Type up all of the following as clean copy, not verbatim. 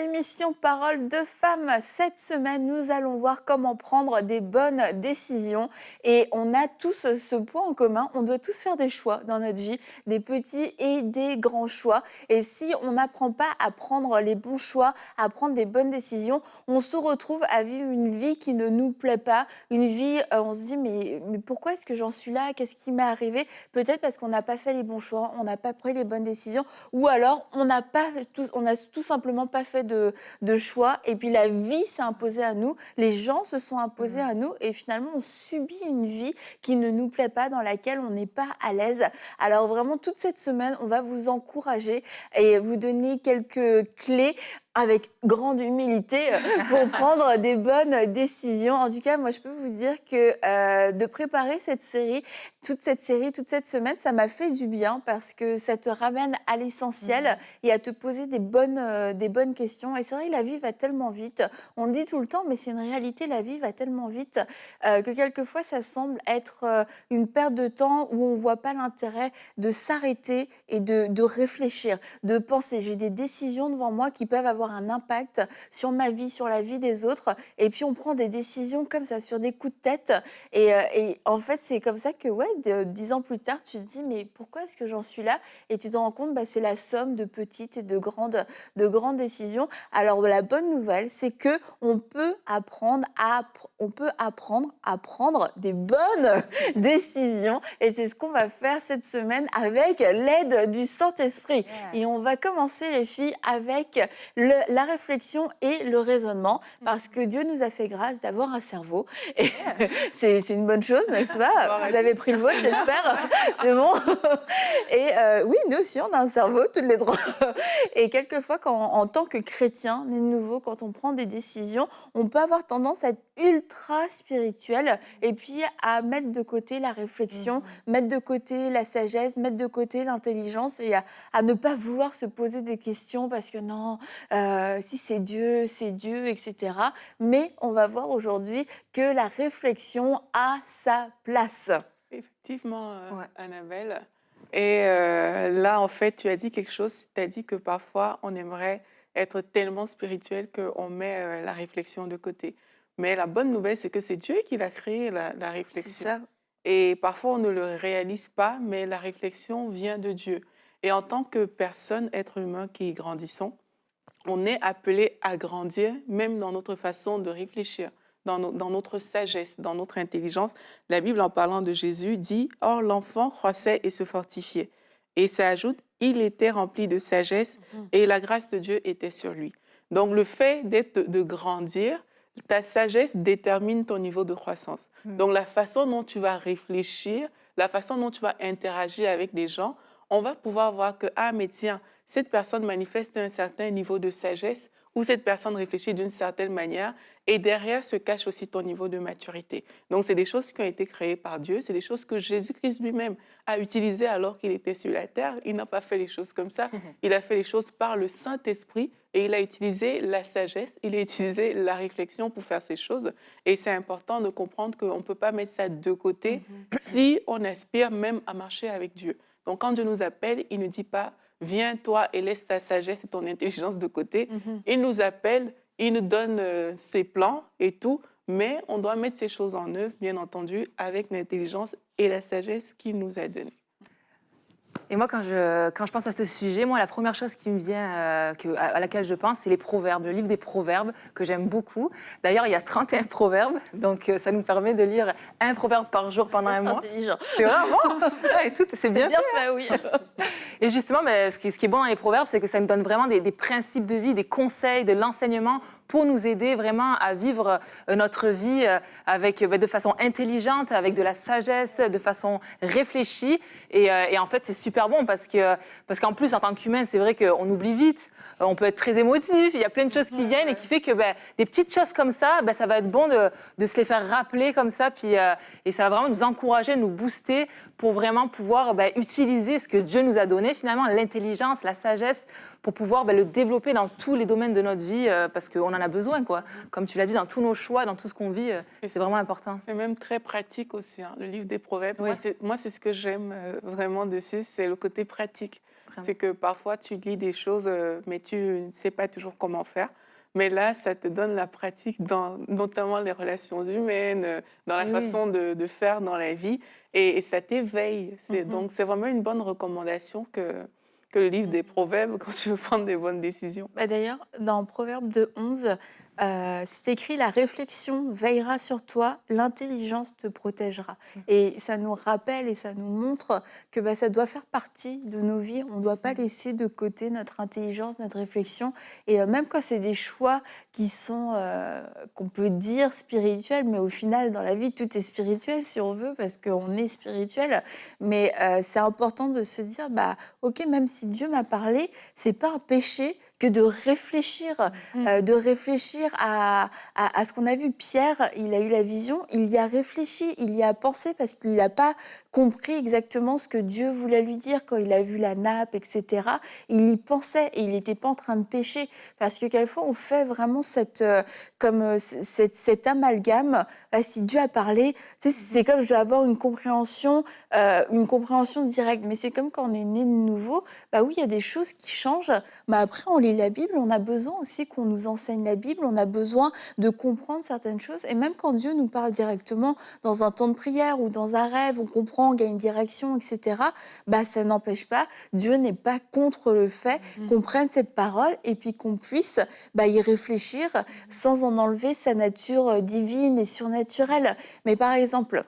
l'émission Parole de femmes. Cette semaine, nous allons voir comment prendre des bonnes décisions. Et on a tous ce point en commun, on doit tous faire des choix dans notre vie, des petits et des grands choix. Et si on n'apprend pas à prendre les bons choix, à prendre des bonnes décisions, on se retrouve à vivre une vie qui ne nous plaît pas, une vie, on se dit mais pourquoi est-ce que j'en suis là? Qu'est-ce qui m'est arrivé? Peut-être parce qu'on n'a pas fait les bons choix, on n'a pas pris les bonnes décisions, ou alors on n'a tout simplement pas fait de choix, et puis la vie s'est imposée à nous, les gens se sont imposés à nous, et finalement on subit une vie qui ne nous plaît pas, dans laquelle on n'est pas à l'aise. Alors vraiment, toute cette semaine, on va vous encourager et vous donner quelques clés avec grande humilité pour prendre des bonnes décisions. En tout cas, moi, je peux vous dire que de préparer cette série, toute cette semaine, ça m'a fait du bien parce que ça te ramène à l'essentiel et à te poser des bonnes questions. Et c'est vrai que la vie va tellement vite. On le dit tout le temps, mais c'est une réalité. La vie va tellement vite que quelquefois, ça semble être une perte de temps où on ne voit pas l'intérêt de s'arrêter et de réfléchir, de penser. J'ai des décisions devant moi qui peuvent avoir un impact sur ma vie, sur la vie des autres. Et puis, on prend des décisions comme ça, sur des coups de tête. Et en fait, c'est comme ça que, 10 ans plus tard, tu te dis, mais pourquoi est-ce que j'en suis là? Et tu te rends compte, c'est la somme de petites et de grandes décisions. Alors, la bonne nouvelle, c'est que on peut apprendre à prendre des bonnes décisions. Et c'est ce qu'on va faire cette semaine avec l'aide du Saint-Esprit. Et on va commencer, les filles, avec la réflexion et le raisonnement, parce que Dieu nous a fait grâce d'avoir un cerveau. Et c'est une bonne chose, n'est-ce pas? Vous avez pris le vôtre, j'espère. C'est bon. Et oui, nous aussi, on a un cerveau, toutes les trois. Et quelquefois, en tant que chrétien, né de nouveau, quand on prend des décisions, on peut avoir tendance à être ultra spirituel et puis à mettre de côté la réflexion, mettre de côté la sagesse, mettre de côté l'intelligence et à ne pas vouloir se poser des questions parce que non, si c'est Dieu, etc. Mais on va voir aujourd'hui que la réflexion a sa place. Effectivement, Annabelle. Et là, en fait, tu as dit quelque chose. Tu as dit que parfois, on aimerait être tellement spirituel qu'on met la réflexion de côté. Mais la bonne nouvelle, c'est que c'est Dieu qui a créé la réflexion. C'est ça. Et parfois, on ne le réalise pas, mais la réflexion vient de Dieu. Et en tant que personne, être humain qui grandissons, on est appelé à grandir, même dans notre façon de réfléchir, dans notre sagesse, dans notre intelligence. La Bible, en parlant de Jésus, dit « Or, l'enfant croissait et se fortifiait ». Et ça ajoute « Il était rempli de sagesse et la grâce de Dieu était sur lui ». Donc, le fait de grandir, ta sagesse détermine ton niveau de croissance. Donc, la façon dont tu vas réfléchir, la façon dont tu vas interagir avec des gens, on va pouvoir voir que, ah, mais tiens, cette personne manifeste un certain niveau de sagesse ou cette personne réfléchit d'une certaine manière et derrière se cache aussi ton niveau de maturité. Donc, c'est des choses qui ont été créées par Dieu, c'est des choses que Jésus-Christ lui-même a utilisées alors qu'il était sur la terre. Il n'a pas fait les choses comme ça, il a fait les choses par le Saint-Esprit et il a utilisé la sagesse, il a utilisé la réflexion pour faire ces choses. Et c'est important de comprendre qu'on ne peut pas mettre ça de côté si on aspire même à marcher avec Dieu. Donc, quand Dieu nous appelle, il ne dit pas « Viens, toi, et laisse ta sagesse et ton intelligence de côté ». Il nous appelle, il nous donne ses plans et tout, mais on doit mettre ces choses en œuvre, bien entendu, avec l'intelligence et la sagesse qu'il nous a donnée. Et moi, quand je pense à ce sujet, moi, la première chose qui me vient, à laquelle je pense, c'est les proverbes, le livre des proverbes, que j'aime beaucoup. D'ailleurs, il y a 31 proverbes, donc ça nous permet de lire un proverbe par jour pendant un mois. C'est vraiment c'est bien fait, oui. Et justement, ce qui est bon dans les proverbes, c'est que ça nous donne vraiment des principes de vie, des conseils, de l'enseignement pour nous aider vraiment à vivre notre vie de façon intelligente, avec de la sagesse, de façon réfléchie. Et en fait, c'est super bon parce qu'en plus, en tant qu'humain, c'est vrai qu'on oublie vite, on peut être très émotif, il y a plein de choses qui viennent et qui fait que des petites choses comme ça, ça va être bon de se les faire rappeler comme ça. Et ça va vraiment nous encourager, nous booster pour vraiment pouvoir utiliser ce que Dieu nous a donné, finalement, l'intelligence, la sagesse, pour pouvoir le développer dans tous les domaines de notre vie, parce qu'on en a besoin, quoi. Comme tu l'as dit, dans tous nos choix, dans tout ce qu'on vit, Et c'est vraiment important. c'est même très pratique aussi, hein, le livre des Proverbes. Oui. Moi, c'est ce que j'aime vraiment dessus, c'est le côté pratique. Vraiment. C'est que parfois, tu lis des choses, mais tu ne sais pas toujours comment faire. Mais là, ça te donne la pratique dans notamment les relations humaines, dans la Oui. façon de faire dans la vie. Et ça t'éveille. Donc, c'est vraiment une bonne recommandation que le livre des Proverbes quand tu veux prendre des bonnes décisions. Bah, d'ailleurs, dans Proverbe 2:11, c'est écrit: «La réflexion veillera sur toi, l'intelligence te protégera». Et ça nous rappelle et ça nous montre que ça doit faire partie de nos vies. On ne doit pas laisser de côté notre intelligence, notre réflexion. Et même quand c'est des choix qui sont, qu'on peut dire spirituels, mais au final, dans la vie, tout est spirituel si on veut, parce qu'on est spirituel. Mais c'est important de se dire, ok, même si Dieu m'a parlé, c'est pas un péché que de réfléchir à ce qu'on a vu. Pierre, il a eu la vision, il y a réfléchi, il y a pensé parce qu'il n'a pas compris exactement ce que Dieu voulait lui dire quand il a vu la nappe, etc. Il y pensait et il n'était pas en train de pécher. Parce que quelquefois, on fait vraiment cet amalgame. Si Dieu a parlé, c'est comme je dois avoir une compréhension directe. Mais c'est comme quand on est né de nouveau. Oui, il y a des choses qui changent. Mais après, on lit la Bible, on a besoin aussi qu'on nous enseigne la Bible, on a besoin de comprendre certaines choses. Et même quand Dieu nous parle directement dans un temps de prière ou dans un rêve, on comprend qu'il y a une direction, etc., ça n'empêche pas, Dieu n'est pas contre le fait qu'on prenne cette parole et puis qu'on puisse y réfléchir sans en enlever sa nature divine et surnaturelle. Mais par exemple,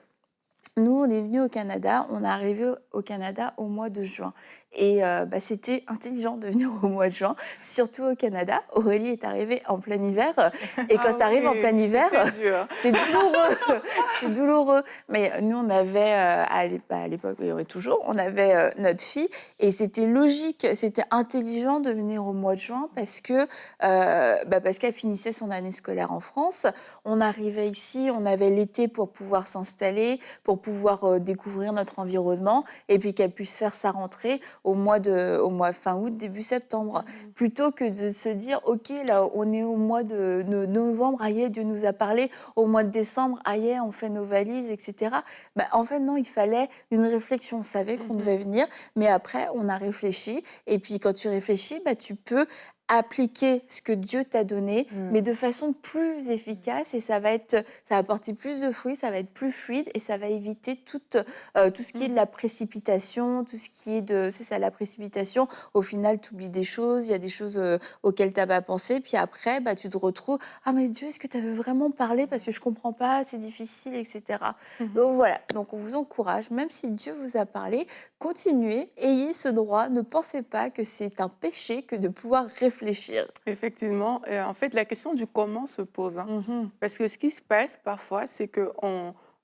nous, on est venu au Canada, on est arrivé au Canada au mois de juin. Et c'était intelligent de venir au mois de juin, surtout au Canada. Aurélie est arrivée en plein hiver. Et quand tu arrives en plein hiver, c'est douloureux. C'est douloureux. Mais nous, on avait, à l'époque, et toujours, on avait notre fille. Et c'était logique, c'était intelligent de venir au mois de juin parce qu'elle finissait son année scolaire en France. On arrivait ici, on avait l'été pour pouvoir s'installer, pour pouvoir découvrir notre environnement et puis qu'elle puisse faire sa rentrée au mois fin août, début septembre. Plutôt que de se dire, ok, là, on est au mois de novembre, aïe, Dieu nous a parlé, au mois de décembre, aïe, on fait nos valises, etc. En fait, non, il fallait une réflexion. On savait qu'on devait venir, mais après, on a réfléchi. Et puis, quand tu réfléchis, tu peux appliquer ce que Dieu t'a donné, mais de façon plus efficace, et ça va apporter plus de fruits, ça va être plus fluide, et ça va éviter tout ce qui est de la précipitation, tout ce qui est c'est ça, la précipitation. Au final, tu oublies des choses, il y a des choses auxquelles tu n'as pas pensé, puis après, tu te retrouves, ah mais Dieu, est-ce que tu avais vraiment parlé parce que je comprends pas, c'est difficile, etc. Donc voilà, donc on vous encourage, même si Dieu vous a parlé, continuez, ayez ce droit, ne pensez pas que c'est un péché que de pouvoir réfléchir. Effectivement, en fait, la question du comment se pose. Parce que ce qui se passe parfois, c'est que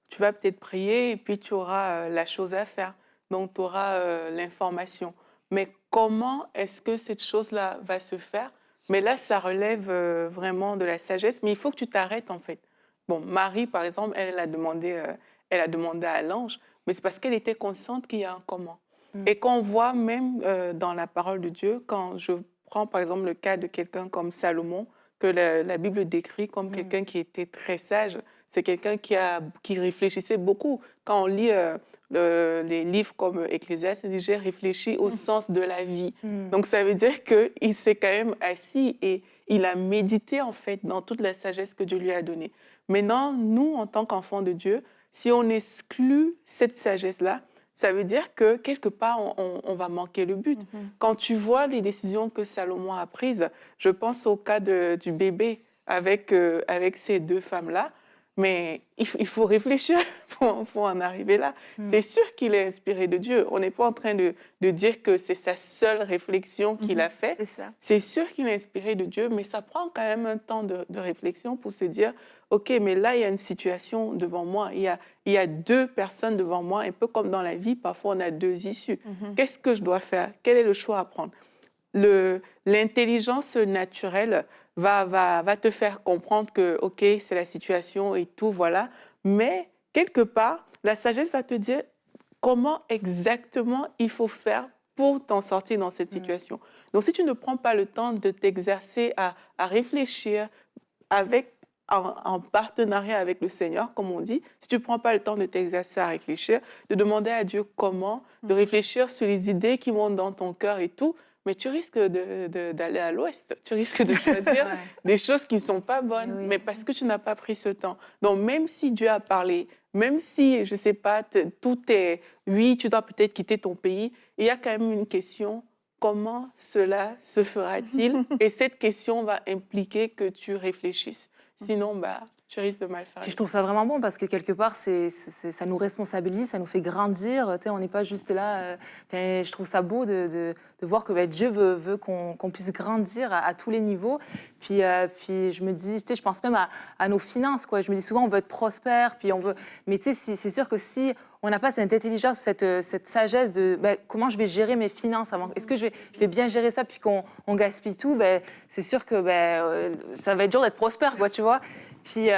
tu vas peut-être prier et puis tu auras la chose à faire. Donc, tu auras l'information. Mais comment est-ce que cette chose-là va se faire? Mais là, ça relève vraiment de la sagesse. Mais il faut que tu t'arrêtes, en fait. Bon, Marie, par exemple, elle a demandé à l'ange, mais c'est parce qu'elle était consciente qu'il y a un comment. Et qu'on voit même dans la parole de Dieu, quand je prends par exemple le cas de quelqu'un comme Salomon, que la Bible décrit comme quelqu'un qui était très sage, c'est quelqu'un qui réfléchissait beaucoup. Quand on lit les livres comme Ecclésiaste, il dit « j'ai réfléchi au sens de la vie ». Donc ça veut dire qu'il s'est quand même assis et il a médité en fait dans toute la sagesse que Dieu lui a donnée. Maintenant, nous, en tant qu'enfants de Dieu, si on exclut cette sagesse-là, ça veut dire que quelque part, on va manquer le but. Quand tu vois les décisions que Salomon a prises, je pense au cas du bébé avec ces deux femmes-là, mais il faut réfléchir pour en arriver là. C'est sûr qu'il est inspiré de Dieu. On n'est pas en train de dire que c'est sa seule réflexion qu'il a fait. C'est ça. C'est sûr qu'il est inspiré de Dieu, mais ça prend quand même un temps de réflexion pour se dire OK, mais là, il y a une situation devant moi. Il y a deux personnes devant moi. Un peu comme dans la vie, parfois, on a deux issues. Qu'est-ce que je dois faire? Quel est le choix à prendre? L'intelligence naturelle va te faire comprendre que, OK, c'est la situation et tout, voilà. Mais, quelque part, la sagesse va te dire comment exactement il faut faire pour t'en sortir dans cette situation. Donc, si tu ne prends pas le temps de t'exercer à réfléchir en partenariat avec le Seigneur, comme on dit, si tu ne prends pas le temps de t'exercer à réfléchir, de demander à Dieu comment, de réfléchir sur les idées qui montent dans ton cœur et tout, mais tu risques d'aller à l'ouest. Tu risques de choisir Ouais. des choses qui ne sont pas bonnes, Oui. mais parce que tu n'as pas pris ce temps. Donc, même si Dieu a parlé, même si, je ne sais pas, tout est... Oui, tu dois peut-être quitter ton pays, il y a quand même une question. Comment cela se fera-t-il? Et cette question va impliquer que tu réfléchisses. Sinon, bah, tu risques de mal faire. Puis je trouve ça vraiment bon parce que quelque part, ça nous responsabilise, ça nous fait grandir. Tu sais, on n'est pas juste là. Enfin, je trouve ça beau de voir que Dieu veut qu'on puisse grandir à tous les niveaux. Puis je me dis, tu sais, je pense même à nos finances, quoi. Je me dis souvent, on veut être prospère, puis on veut. Mais tu sais, c'est sûr que si on n'a pas cette intelligence, cette sagesse de comment je vais gérer mes finances avant. Est-ce que je vais bien gérer ça puis qu'on gaspille tout, c'est sûr que ça va être dur d'être prospère, quoi, tu vois. Puis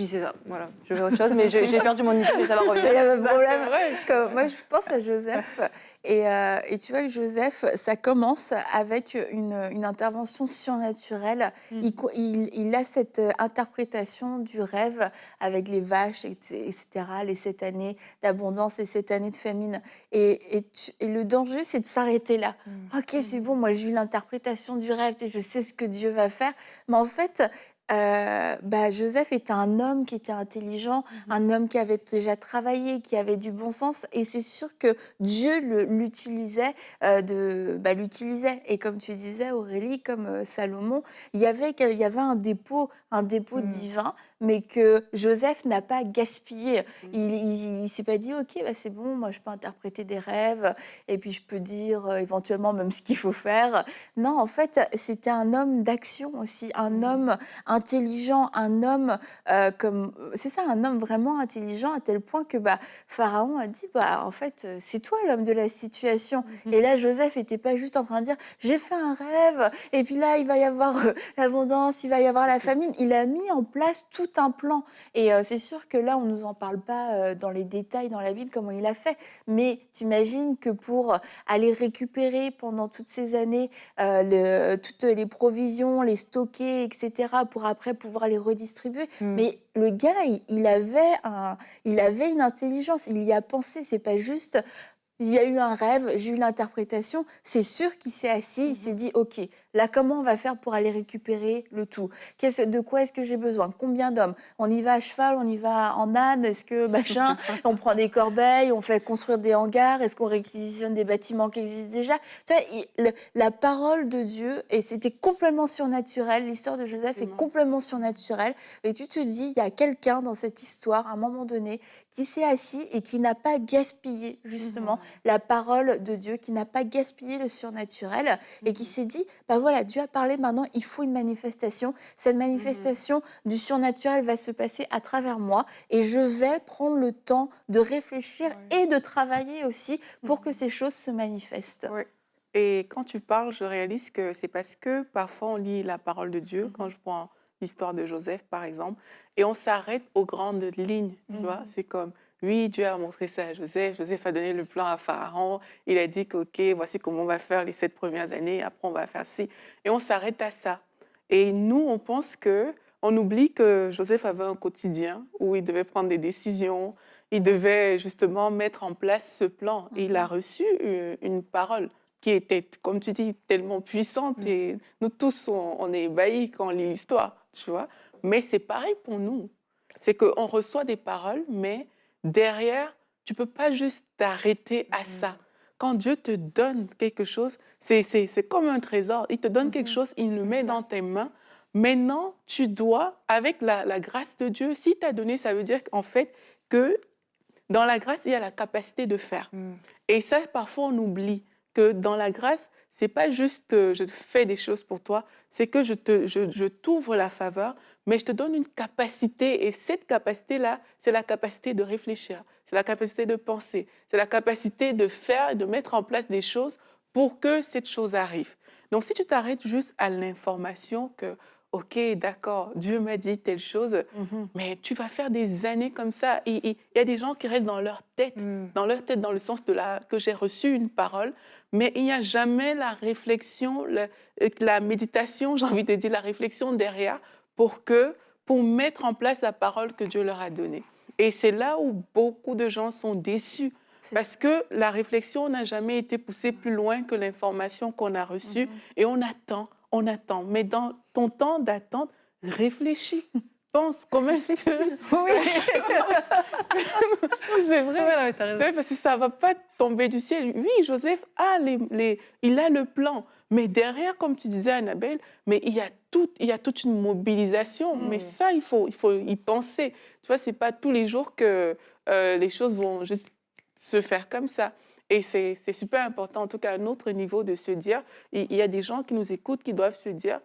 c'est ça, voilà. Je veux autre chose, mais j'ai perdu mon idée, mais ça va Il revenir. y a un Ça, problème. c'est vrai. Comme moi, je pense à Joseph. Et tu vois que Joseph, ça commence avec une intervention surnaturelle. Il a cette interprétation du rêve avec les vaches, etc., les 7 années d'abondance et 7 années de famine. Et le danger, c'est de s'arrêter là. Ok, c'est bon, moi j'ai eu l'interprétation du rêve, tu sais, je sais ce que Dieu va faire. Mais en fait, Joseph était un homme qui était intelligent, un homme qui avait déjà travaillé, qui avait du bon sens. Et c'est sûr que Dieu l'utilisait. L'utilisait. Et comme tu disais, Aurélie, comme Salomon, il y avait un dépôt divin, mais que Joseph n'a pas gaspillé. Il s'est pas dit, ok, c'est bon, moi je peux interpréter des rêves, et puis je peux dire éventuellement même ce qu'il faut faire. Non, en fait, c'était un homme d'action aussi, un homme intelligent, un homme c'est ça, un homme vraiment intelligent à tel point que Pharaon a dit en fait c'est toi l'homme de la situation. Et là Joseph était pas juste en train de dire j'ai fait un rêve et puis là il va y avoir l'abondance, il va y avoir la famine. Il a mis en place tout un plan et c'est sûr que là on nous en parle pas dans les détails dans la Bible comment il a fait, mais t'imagines que pour aller récupérer pendant toutes ces années toutes les provisions, les stocker, etc., pour après pouvoir les redistribuer. Mais le gars, il avait une intelligence, il y a pensé, c'est pas juste... Il y a eu un rêve, j'ai eu l'interprétation. C'est sûr qu'il s'est assis, il s'est dit, OK, là, comment on va faire pour aller récupérer le tout? De quoi est-ce que j'ai besoin? Combien d'hommes? On y va à cheval, on y va en âne? Est-ce que machin? On prend des corbeilles, on fait construire des hangars? Est-ce qu'on réquisitionne des bâtiments qui existent déjà? Tu vois, la parole de Dieu, et c'était complètement surnaturel. L'histoire de Joseph est complètement surnaturelle. Et tu te dis, il y a quelqu'un dans cette histoire, à un moment donné, qui s'est assis et qui n'a pas gaspillé, justement, la parole de Dieu, qui n'a pas gaspillé le surnaturel et qui s'est dit, voilà, Dieu a parlé, maintenant il faut une manifestation. Cette manifestation du surnaturel va se passer à travers moi et je vais prendre le temps de réfléchir et de travailler aussi pour que ces choses se manifestent. Ouais. Et quand tu parles, je réalise que c'est parce que parfois on lit la parole de Dieu, quand je prends l'histoire de Joseph par exemple, et on s'arrête aux grandes lignes, tu vois. C'est comme, oui, Dieu a montré ça à Joseph, Joseph a donné le plan à Pharaon, il a dit que, ok, voici comment on va faire les 7 premières années, après on va faire ci, et on s'arrête à ça. Et nous, on pense que, on oublie que Joseph avait un quotidien où il devait prendre des décisions, il devait justement mettre en place ce plan. Et il a reçu une parole qui était, comme tu dis, tellement puissante. Et nous tous, on est ébahis quand on lit l'histoire, tu vois. Mais c'est pareil pour nous. C'est qu'on reçoit des paroles, mais derrière, tu ne peux pas juste t'arrêter à ça. Quand Dieu te donne quelque chose, c'est comme un trésor. Il te donne quelque chose, il le met dans tes mains. Maintenant, tu dois, avec la grâce de Dieu, si tu as donné, ça veut dire qu'en fait, que dans la grâce, il y a la capacité de faire. Et ça, parfois, on oublie que dans la grâce, ce n'est pas juste que je fais des choses pour toi, c'est que je t'ouvre la faveur, mais je te donne une capacité. Et cette capacité-là, c'est la capacité de réfléchir, c'est la capacité de penser, c'est la capacité de faire et de mettre en place des choses pour que cette chose arrive. Donc, si tu t'arrêtes juste à l'information que, OK, d'accord, Dieu m'a dit telle chose, Mhm. mais tu vas faire des années comme ça. Il y a des gens qui restent Mm. dans leur tête, dans le sens de que j'ai reçu une parole, mais il n'y a jamais la réflexion, la méditation, j'ai envie de dire, la réflexion derrière pour pour mettre en place la parole que Dieu leur a donnée. Et c'est là où beaucoup de gens sont déçus. C'est Parce que la réflexion n'a jamais été poussée plus loin que l'information qu'on a reçue Mhm. et on attend, on attend. Mais dans ton temps d'attente, réfléchis, pense comment est-ce que... Oui. C'est Ouais, vrai. non, mais t'as C'est raison. vrai, parce que ça ne va pas tomber du ciel. Oui, Joseph a il a le plan. Mais derrière, comme tu disais, Annabelle, mais il y a toute une mobilisation. Mais Mm. ça, il faut y penser. Tu vois, ce n'est pas tous les jours que les choses vont juste se faire comme ça. Et c'est super important, en tout cas à notre niveau, de se dire, il y a des gens qui nous écoutent qui doivent se dire,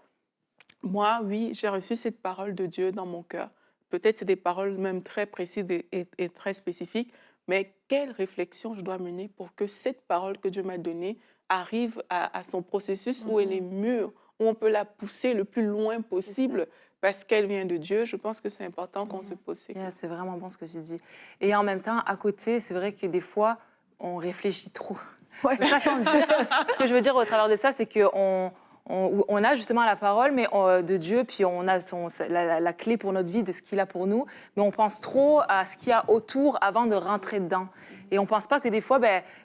moi, oui, j'ai reçu cette parole de Dieu dans mon cœur. Peut-être c'est des paroles même très précises et très spécifiques, mais quelle réflexion je dois mener pour que cette parole que Dieu m'a donnée arrive à son processus où elle est Mhm. mûre, où on peut la pousser le plus loin C'est ça. possible parce qu'elle vient de Dieu. Je pense que c'est important qu'on se Mhm. pose ces Yeah, questions. c'est vraiment bon ce que tu dis. Et en même temps, à côté, c'est vrai que des fois, on réfléchit trop. Ouais. De façon de dire, ce que je veux dire au travers de ça, c'est qu'on a justement la parole de Dieu, puis on a la clé pour notre vie de ce qu'il a pour nous, mais on pense trop à ce qu'il y a autour avant de rentrer dedans. Et on ne pense pas que des fois,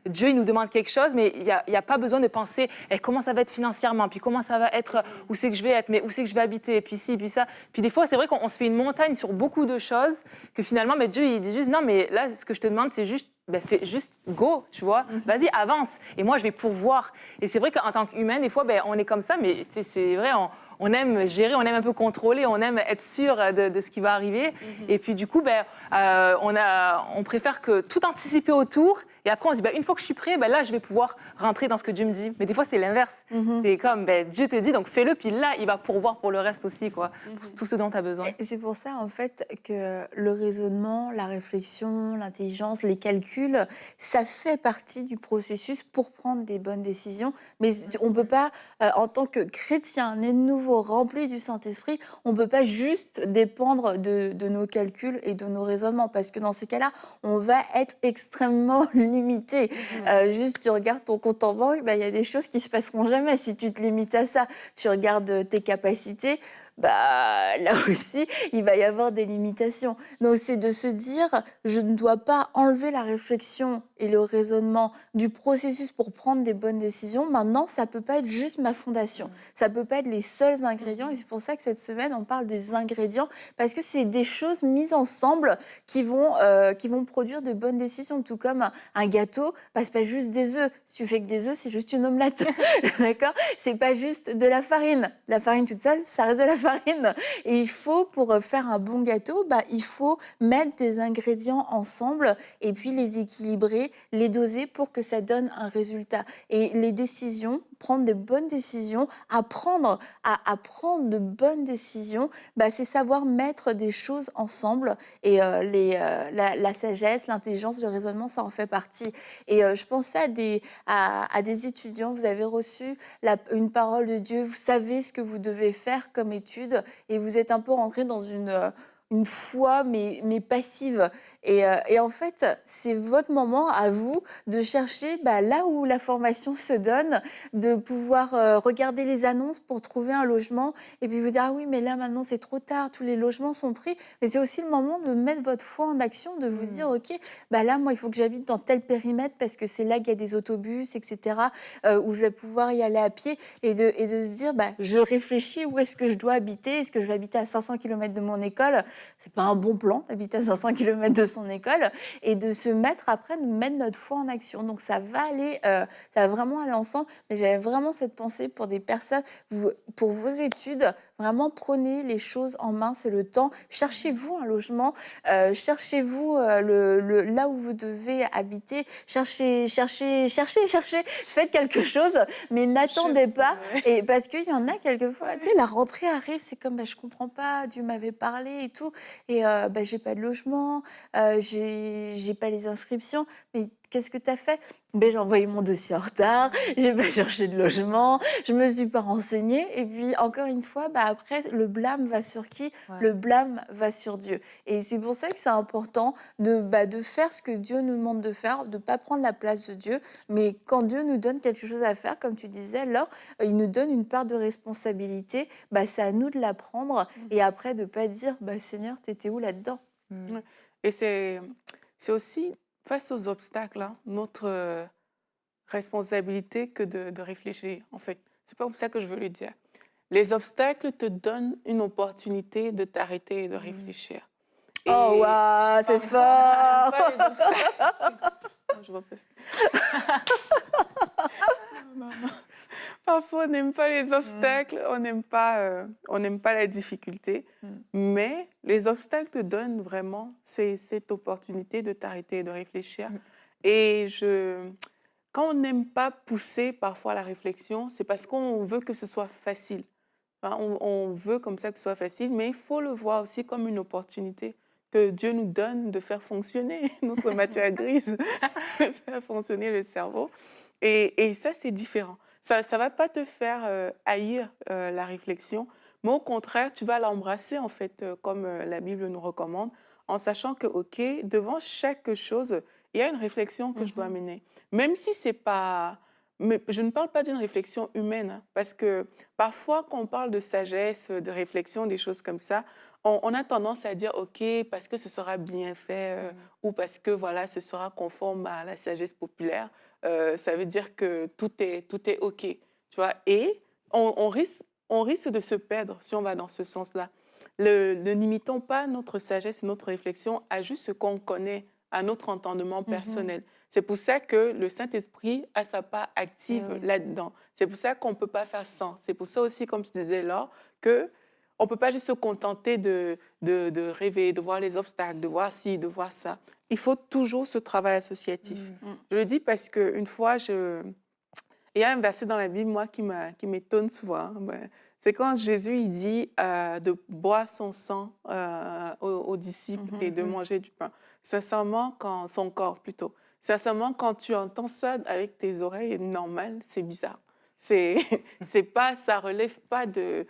Dieu il nous demande quelque chose, mais il n'y a pas besoin de penser comment ça va être financièrement, puis comment ça va être, où c'est que je vais être, mais où c'est que je vais habiter, puis ci, puis ça. Puis des fois, c'est vrai qu'on se fait une montagne sur beaucoup de choses, que finalement, Dieu il dit juste, non, mais là, ce que je te demande, c'est juste fais juste go, tu vois. Vas-y, avance. Et moi, je vais pourvoir. Et c'est vrai qu'en tant qu'humain, des fois, on est comme ça, mais c'est vrai, on aime gérer, on aime un peu contrôler, on aime être sûr de ce qui va arriver. Et puis, du coup, on préfère que tout anticiper autour. Et après, on se dit, une fois que je suis prêt, là, je vais pouvoir rentrer dans ce que Dieu me dit. Mais des fois, c'est l'inverse. Mhm. C'est comme, Dieu te dit, donc fais-le, puis là, il va pourvoir pour le reste aussi, quoi. Pour tout ce dont tu as besoin. Et c'est pour ça, en fait, que le raisonnement, la réflexion, l'intelligence, les calculs, ça fait partie du processus pour prendre des bonnes décisions. Mais on ne peut pas, en tant que chrétien, né de nouveau, rempli du Saint-Esprit, on ne peut pas juste dépendre de nos calculs et de nos raisonnements. Parce que dans ces cas-là, on va être extrêmement limité. Juste, tu regardes ton compte en banque, il y a des choses qui ne se passeront jamais si tu te limites à ça. Tu regardes tes capacités, là aussi, il va y avoir des limitations. Donc, c'est de se dire, je ne dois pas enlever la réflexion et le raisonnement du processus pour prendre des bonnes décisions. Maintenant, ça ne peut pas être juste ma fondation. Ça ne peut pas être les seuls ingrédients. Et c'est pour ça que cette semaine, on parle des ingrédients, parce que c'est des choses mises ensemble qui vont produire de bonnes décisions. Tout comme un gâteau, c'est pas juste des œufs. Si tu fais que des œufs, c'est juste une omelette. D'accord ? C'est pas juste de la farine. La farine toute seule, ça reste de la farine. Et il faut, pour faire un bon gâteau, il faut mettre des ingrédients ensemble et puis les équilibrer, les doser pour que ça donne un résultat. Et les décisions, prendre de bonnes décisions, apprendre à prendre de bonnes décisions, c'est savoir mettre des choses ensemble. Et la sagesse, l'intelligence, le raisonnement, ça en fait partie. Et je pensais à des étudiants, vous avez reçu une parole de Dieu, vous savez ce que vous devez faire comme étude et vous êtes un peu rentré dans une foi, mais passive. Et en fait, c'est votre moment à vous de chercher là où la formation se donne, de pouvoir regarder les annonces pour trouver un logement et puis vous dire « Ah oui, mais là, maintenant, c'est trop tard, tous les logements sont pris. » Mais c'est aussi le moment de mettre votre foi en action, de vous dire « Ok, là, moi, il faut que j'habite dans tel périmètre parce que c'est là qu'il y a des autobus, etc., où je vais pouvoir y aller à pied. » Et de se dire je réfléchis où est-ce que je dois habiter. Est-ce que je vais habiter à 500 km de mon école ? C'est pas un bon plan d'habiter à 500 km de son école. Et de se mettre après, de mettre notre foi en action. Donc ça va vraiment aller ensemble. Mais j'avais vraiment cette pensée pour des personnes, pour vos études, vraiment prenez les choses en main, c'est le temps. Cherchez-vous un logement, cherchez-vous là où vous devez habiter. Cherchez, faites quelque chose, mais n'attendez pas. Et parce qu'il y en a quelquefois, tu sais, la rentrée arrive, c'est comme je comprends pas, Dieu m'avait parlé et tout, et j'ai pas de logement, j'ai pas les inscriptions. Mais qu'est-ce que tu as fait? Ben, j'ai envoyé mon dossier en retard, j'ai pas cherché de logement, je me suis pas renseignée. Et puis, encore une fois, bah, après, le blâme va sur qui? Ouais. Le blâme va sur Dieu. Et c'est pour ça que c'est important de faire ce que Dieu nous demande de faire, de pas prendre la place de Dieu. Mais quand Dieu nous donne quelque chose à faire, comme tu disais, Laure, il nous donne une part de responsabilité, bah, c'est à nous de la prendre et après de pas dire, bah, Seigneur, t'étais où là-dedans? Mm. Ouais. Et c'est aussi face aux obstacles, hein, notre responsabilité que de réfléchir, en fait. C'est pas comme ça que je veux le dire. Les obstacles te donnent une opportunité de t'arrêter et de réfléchir. Oh, Et waouh, c'est parfois, on n'aime fort! pas les obstacles. Non, je vois pas non, non. Parfois, on n'aime pas les obstacles, on n'aime pas la difficulté, Mm. mais les obstacles te donnent vraiment cette opportunité de t'arrêter et de réfléchir. Mm. Et quand on n'aime pas pousser parfois la réflexion, c'est parce qu'on veut que ce soit facile. Hein, on veut comme ça que ce soit facile, mais il faut le voir aussi comme une opportunité que Dieu nous donne de faire fonctionner notre matière grise, de faire fonctionner le cerveau. Et ça, c'est différent. Ça ne va pas te faire haïr la réflexion, mais au contraire, tu vas l'embrasser, en fait, comme la Bible nous recommande, en sachant que, OK, devant chaque chose, il y a une réflexion que je dois Mhm. mener. Même si c'est pas... Mais je ne parle pas d'une réflexion humaine, hein, parce que parfois, quand on parle de sagesse, de réflexion, des choses comme ça, on a tendance à dire, OK, parce que ce sera bien fait, ou parce que voilà, ce sera conforme à la sagesse populaire, ça veut dire que tout est OK. Tu vois? Et on risque de se perdre si on va dans ce sens-là. Ne limitons pas notre sagesse et notre réflexion à juste ce qu'on connaît, à notre entendement personnel. C'est pour ça que le Saint-Esprit a sa part active Eh oui. là-dedans. C'est pour ça qu'on ne peut pas faire sans. C'est pour ça aussi, comme tu disais, Laure, que on ne peut pas juste se contenter de rêver, de voir les obstacles, de voir ci, de voir ça. Il faut toujours ce travail associatif. Mm. Je le dis parce qu'une fois, il y a un verset dans la Bible, moi, qui m'étonne souvent. Hein. C'est quand Jésus il dit de boire son sang aux disciples et de manger du pain. Sincèrement, son corps plutôt. Sincèrement, quand tu entends ça avec tes oreilles normales, c'est bizarre. C'est, c'est pas, ça relève pas de...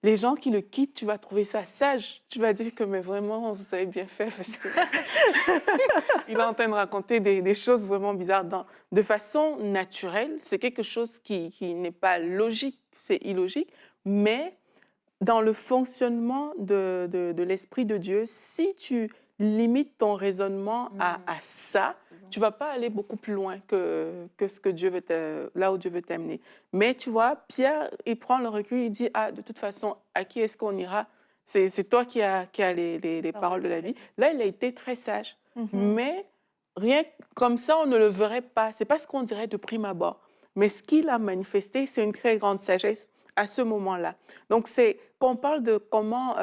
Les gens qui le quittent, tu vas trouver ça sage. Tu vas dire que, mais vraiment, vous avez bien fait parce que il est en train de raconter des choses vraiment bizarres. De façon naturelle, c'est quelque chose qui n'est pas logique, c'est illogique, mais dans le fonctionnement de l'Esprit de Dieu, si tu limites ton raisonnement à ça, tu vas pas aller beaucoup plus loin que ce que Dieu là où Dieu veut t'amener. Mais tu vois, Pierre, il prend le recul, il dit, ah, de toute façon, à qui est-ce qu'on ira? C'est toi qui as les paroles de la vie. Là, il a été très sage. Mais rien comme ça, on ne le verrait pas. C'est pas ce qu'on dirait de prime abord. Mais ce qu'il a manifesté, c'est une très grande sagesse à ce moment-là. Donc, quand on parle de comment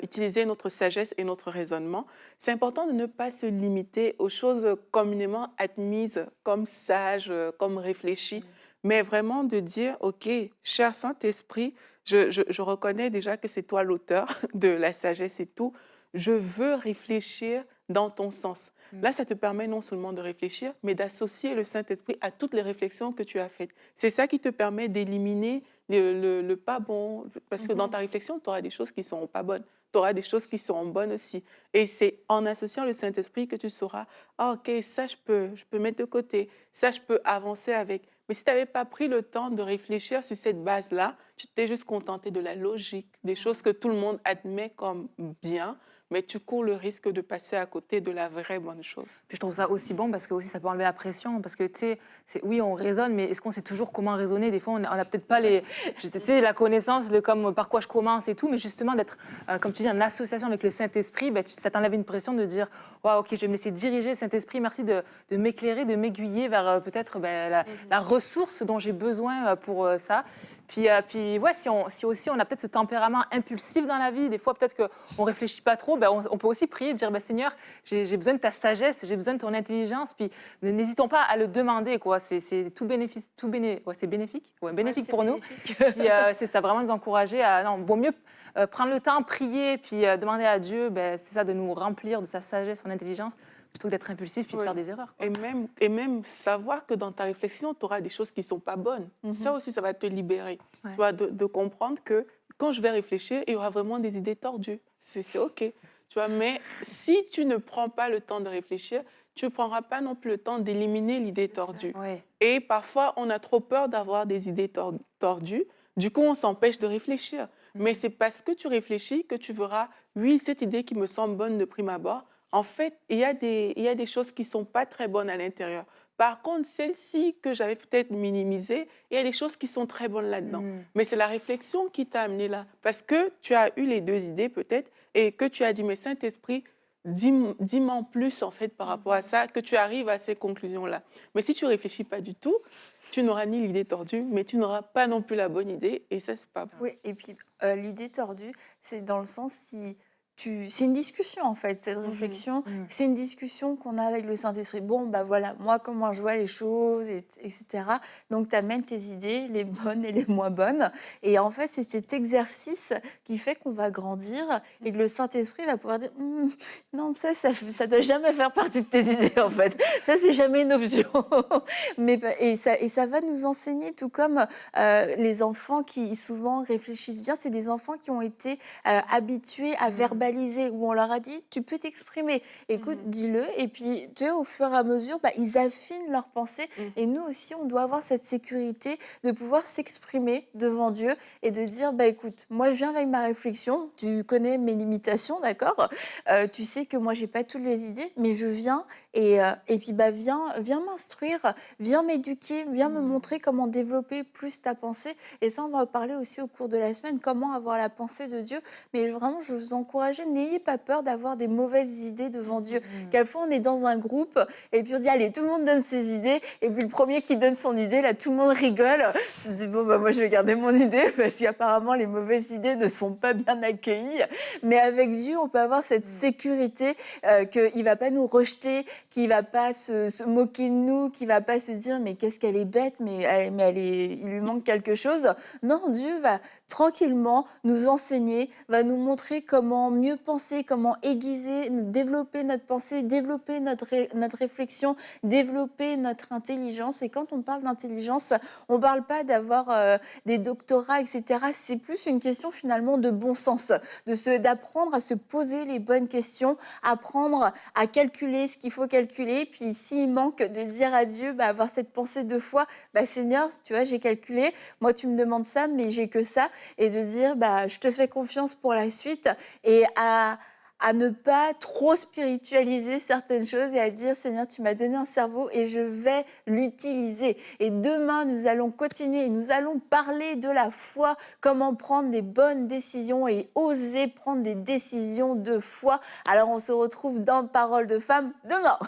utiliser notre sagesse et notre raisonnement, c'est important de ne pas se limiter aux choses communément admises comme sages, comme réfléchies, mais vraiment de dire, OK, cher Saint-Esprit, je reconnais déjà que c'est toi l'auteur de la sagesse et tout. Je veux réfléchir dans ton sens. Là, ça te permet non seulement de réfléchir, mais d'associer le Saint-Esprit à toutes les réflexions que tu as faites. C'est ça qui te permet d'éliminer le pas bon, parce que dans ta réflexion, tu auras des choses qui ne seront pas bonnes. Tu auras des choses qui seront bonnes aussi. Et c'est en associant le Saint-Esprit que tu sauras, ah, OK, ça, je peux mettre de côté, ça, je peux avancer avec. Mais si tu n'avais pas pris le temps de réfléchir sur cette base-là, tu t'es juste contenté de la logique, des choses que tout le monde admet comme bien, mais tu cours le risque de passer à côté de la vraie bonne chose. Puis je trouve ça aussi bon parce que aussi ça peut enlever la pression. Parce que tu sais, oui, on raisonne, mais est-ce qu'on sait toujours comment raisonner? Des fois, on n'a peut-être pas tu sais, la connaissance de comme, par quoi je commence et tout. Mais justement, d'être, comme tu dis, en association avec le Saint-Esprit, ben, ça t'enlève une pression de dire waouh, OK, je vais me laisser diriger, Saint-Esprit. Merci de m'éclairer, de m'aiguiller vers peut-être la ressource dont j'ai besoin pour ça. Puis ouais, si aussi on a peut-être ce tempérament impulsif dans la vie, des fois peut-être qu'on ne réfléchit pas trop, ben, on peut aussi prier, dire, ben, Seigneur, j'ai besoin de ta sagesse, j'ai besoin de ton intelligence, puis n'hésitons pas à le demander, quoi. C'est tout bénéfice, ouais, c'est bénéfique, ouais, Ouais, bénéfique c'est pour nous. bénéfique. Puis c'est ça, vraiment nous encourager à, non, vaut mieux prendre le temps, prier, puis demander à Dieu, ben, c'est ça, de nous remplir de sa sagesse, son intelligence, plutôt que d'être impulsif puis de Oui. faire des erreurs, quoi. Et même savoir que dans ta réflexion, tu auras des choses qui ne sont pas bonnes. Ça aussi, ça va te libérer. Ouais. Tu vois, de comprendre que quand je vais réfléchir, il y aura vraiment des idées tordues. C'est OK. Tu vois, mais si tu ne prends pas le temps de réfléchir, tu ne prendras pas non plus le temps d'éliminer l'idée C'est ça. tordue. Ouais. Et parfois, on a trop peur d'avoir des idées tordues. Du coup, on s'empêche de réfléchir. Mais c'est parce que tu réfléchis que tu verras, oui, cette idée qui me semble bonne de prime abord, en fait, il y a des choses qui ne sont pas très bonnes à l'intérieur. Par contre, celle-ci que j'avais peut-être minimisée, il y a des choses qui sont très bonnes là-dedans. Mais c'est la réflexion qui t'a amené là. Parce que tu as eu les deux idées peut-être et que tu as dit, mais Saint-Esprit, dis-moi plus en fait par rapport à ça, que tu arrives à ces conclusions-là. Mais si tu réfléchis pas du tout, tu n'auras ni l'idée tordue, mais tu n'auras pas non plus la bonne idée et ça, c'est pas bon. Oui, et puis l'idée tordue, c'est dans le sens si c'est une discussion en fait, cette réflexion, c'est une discussion qu'on a avec le Saint-Esprit. Bon, bah voilà, moi comment je vois les choses, etc. Donc tu amènes tes idées, les bonnes et les moins bonnes. Et en fait, c'est cet exercice qui fait qu'on va grandir et que le Saint-Esprit va pouvoir dire non, ça doit jamais faire partie de tes idées en fait. Ça, c'est jamais une option. Et ça va nous enseigner, tout comme les enfants qui souvent réfléchissent bien, c'est des enfants qui ont été habitués à verbaliser, où on leur a dit tu peux t'exprimer, écoute, dis-le, et puis tu sais, au fur et à mesure, bah, ils affinent leurs pensées. Et nous aussi, on doit avoir cette sécurité de pouvoir s'exprimer devant Dieu et de dire bah écoute, moi je viens avec ma réflexion, tu connais mes limitations, d'accord, tu sais que moi j'ai pas toutes les idées, mais je viens et puis bah viens m'instruire, viens m'éduquer, viens me montrer comment développer plus ta pensée. Et ça, on va en parler aussi au cours de la semaine, comment avoir la pensée de Dieu. Mais vraiment, je vous encourage, n'ayez pas peur d'avoir des mauvaises idées devant Dieu. Quelquefois, on est dans un groupe et puis on dit, allez, tout le monde donne ses idées. Et puis le premier qui donne son idée, là, tout le monde rigole. On se dit, bon, bah moi, je vais garder mon idée parce qu'apparemment, les mauvaises idées ne sont pas bien accueillies. Mais avec Dieu, on peut avoir cette sécurité qu'il ne va pas nous rejeter, qu'il ne va pas se moquer de nous, qu'il ne va pas se dire, mais qu'est-ce qu'elle est bête, mais il lui manque quelque chose. Non, Dieu va tranquillement nous enseigner, va nous montrer comment mieux penser, comment aiguiser, développer notre pensée, développer notre réflexion, développer notre intelligence. Et quand on parle d'intelligence, on ne parle pas d'avoir des doctorats, etc. C'est plus une question finalement de bon sens, d'apprendre à se poser les bonnes questions, apprendre à calculer ce qu'il faut calculer. Puis s'il manque, de dire à Dieu, bah, avoir cette pensée de foi, bah, Seigneur, tu vois, j'ai calculé, moi tu me demandes ça, mais j'ai que ça. Et de dire, bah, je te fais confiance pour la suite et à ne pas trop spiritualiser certaines choses et à dire, Seigneur, tu m'as donné un cerveau et je vais l'utiliser. Et demain, nous allons continuer et nous allons parler de la foi, comment prendre des bonnes décisions et oser prendre des décisions de foi. Alors, on se retrouve dans Parole de femme demain.